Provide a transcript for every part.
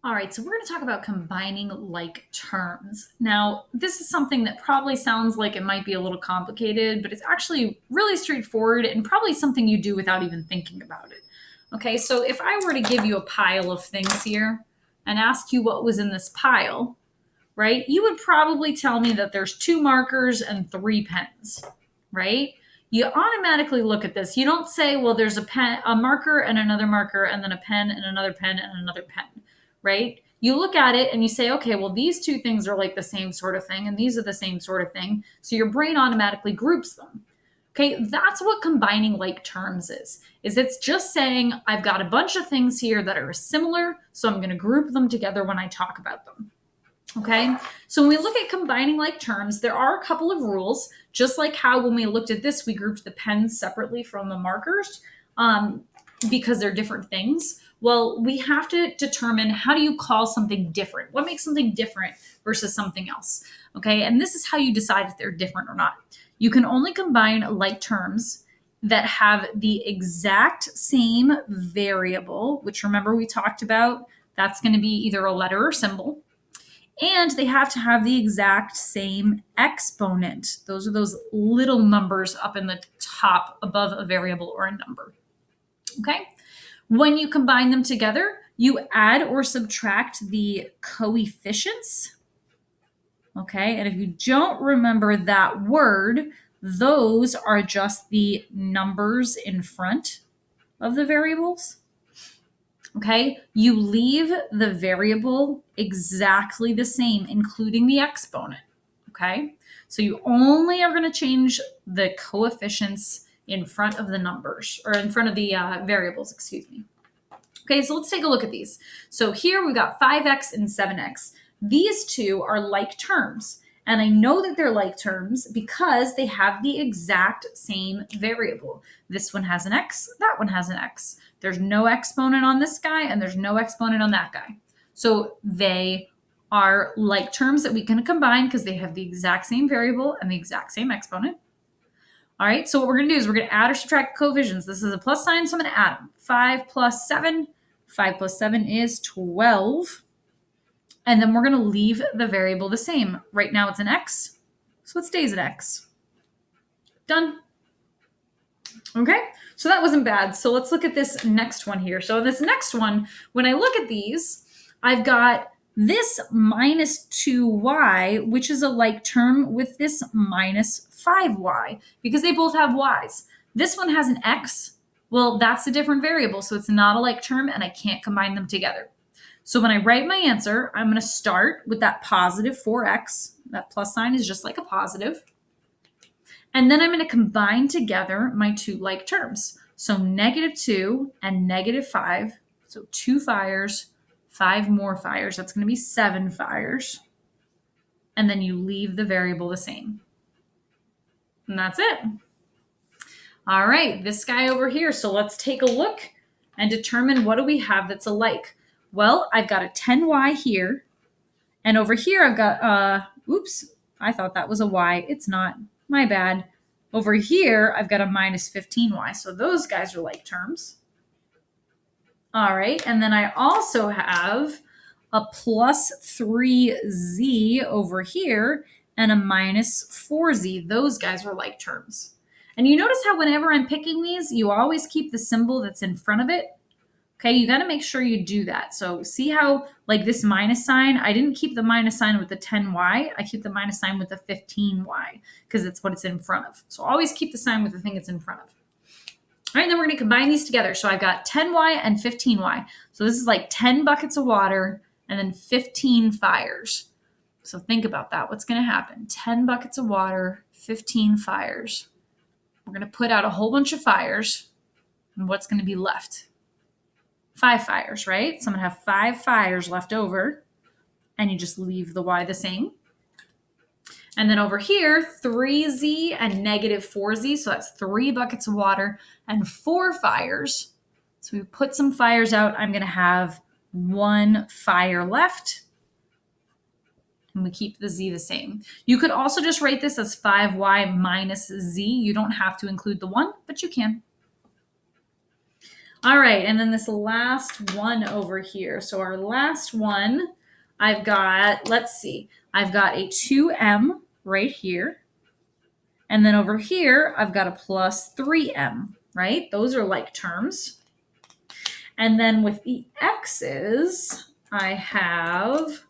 All right, so we're going to talk about combining like terms. Now, this is something that probably sounds like it might be a little complicated, but it's actually really straightforward and probably something you do without even thinking about it. Okay, so if I were to give you a pile of things here and ask you what was in this pile, right, you would probably tell me that there's 2 markers and 3 pens, right? You automatically look at this. You don't say, well, there's a marker and another marker, and then a pen and another pen and another pen, right? You look at it and you say, okay, well, these 2 things are like the same sort of thing, and these are the same sort of thing. So your brain automatically groups them. Okay, that's what combining like terms is it's just saying, I've got a bunch of things here that are similar, so I'm going to group them together when I talk about them. Okay, so when we look at combining like terms, there are a couple of rules, just like how when we looked at this, we grouped the pens separately from the markers because they're different things. Well, we have to determine, how do you call something different? What makes something different versus something else? Okay, and this is how you decide if they're different or not. You can only combine like terms that have the exact same variable, which remember we talked about, that's going to be either a letter or symbol. And they have to have the exact same exponent. Those are those little numbers up in the top above a variable or a number. Okay. When you combine them together, you add or subtract the coefficients. Okay. And if you don't remember that word, those are just the numbers in front of the variables. Okay, you leave the variable exactly the same, including the exponent. Okay, so you only are going to change the coefficients in front of the numbers, or in front of the variables, excuse me. Okay, so let's take a look at these. So here we've got 5x and 7x. These two are like terms. And I know that they're like terms because they have the exact same variable. This one has an x, that one has an x. There's no exponent on this guy, and there's no exponent on that guy. So they are like terms that we can combine because they have the exact same variable and the exact same exponent. All right, so what we're going to do is we're going to add or subtract coefficients. This is a plus sign, so I'm going to add them. 5 plus 7. 5 plus 7 is 12. And then we're going to leave the variable the same. Right now it's an x, so it stays at x. Done. Okay, so that wasn't bad. So let's look at this next one here. So this next one, when I look at these, I've got this minus 2y, which is a like term with this minus 5y, because they both have y's. This one has an x. Well, that's a different variable, so it's not a like term, and I can't combine them together. So when I write my answer, I'm going to start with that positive 4x. That plus sign is just like a positive. And then I'm going to combine together my 2 like terms. So -2 and -5. So 2 fires, 5 more fires. That's going to be 7 fires. And then you leave the variable the same. And that's it. All right, this guy over here. So let's take a look and determine, what do we have that's alike? Well, I've got a 10y here. And over here I've got, oops, I thought that was a y. It's not. My bad. Over here I've got a minus 15y. So those guys are like terms. All right, and then I also have a plus 3z over here and a minus 4z. Those guys are like terms. And you notice how whenever I'm picking these, you always keep the symbol that's in front of it. Okay, you got to make sure you do that. So see how, like this minus sign, I didn't keep the minus sign with the 10y. I keep the minus sign with the 15y because that's what it's in front of. So always keep the sign with the thing it's in front of. All right, then we're going to combine these together. So I've got 10y and 15y. So this is like 10 buckets of water and then 15 fires. So think about that. What's going to happen? 10 buckets of water, 15 fires. We're going to put out a whole bunch of fires. And what's going to be left? 5 fires, right? So I'm going to have 5 fires left over, and you just leave the y the same. And then over here, 3z and -4z, so that's 3 buckets of water and 4 fires. So we put some fires out. I'm going to have 1 fire left, and we keep the z the same. You could also just write this as 5y minus z. You don't have to include the 1, but you can. All right, and then this last one over here. So our last one, I've got, let's see, I've got a 2m right here. And then over here, I've got a plus 3m, right? Those are like terms. And then with the x's, I have,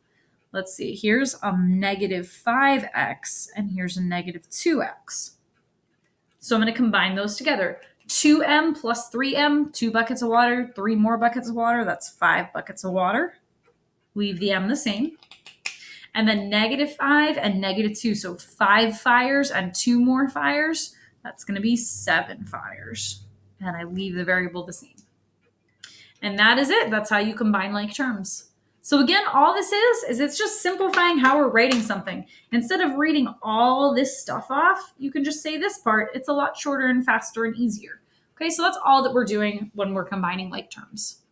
let's see, here's a negative 5x and here's a negative 2x. So I'm going to combine those together. 2m plus 3m, 2 buckets of water, 3 more buckets of water, that's 5 buckets of water. Leave the m the same. And then negative 5 and negative 2, so 5 fires and 2 more fires, that's going to be 7 fires. And I leave the variable the same. And that is it. That's how you combine like terms. So again, all this is it's just simplifying how we're writing something. Instead of reading all this stuff off, you can just say this part. It's a lot shorter and faster and easier. Okay, so that's all that we're doing when we're combining like terms.